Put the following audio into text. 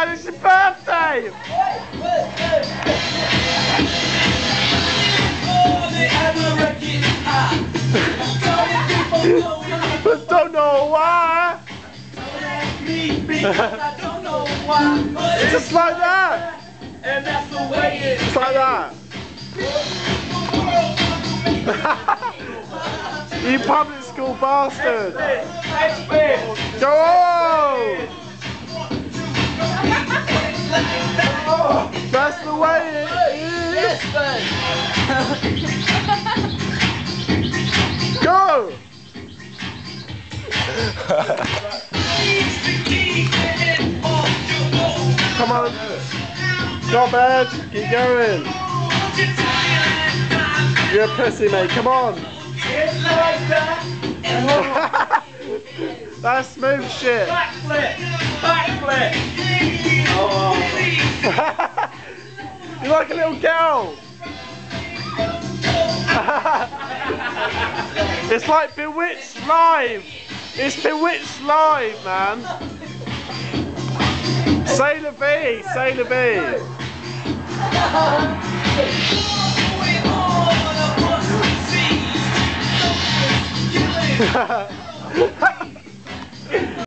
man, it's your birthday! But don't know why. It's just like that. And that's the way it is. It's like that. You public school bastard. Go on. That's the way it is. Go. Come on. Go, Badge. Keep going. You're a pussy, mate. Come on. That's smooth shit. Backflip. Backflip. Oh. You're like a little girl. It's like Bewitched live. It's Bewitched live, man. Sailor V, Sailor V.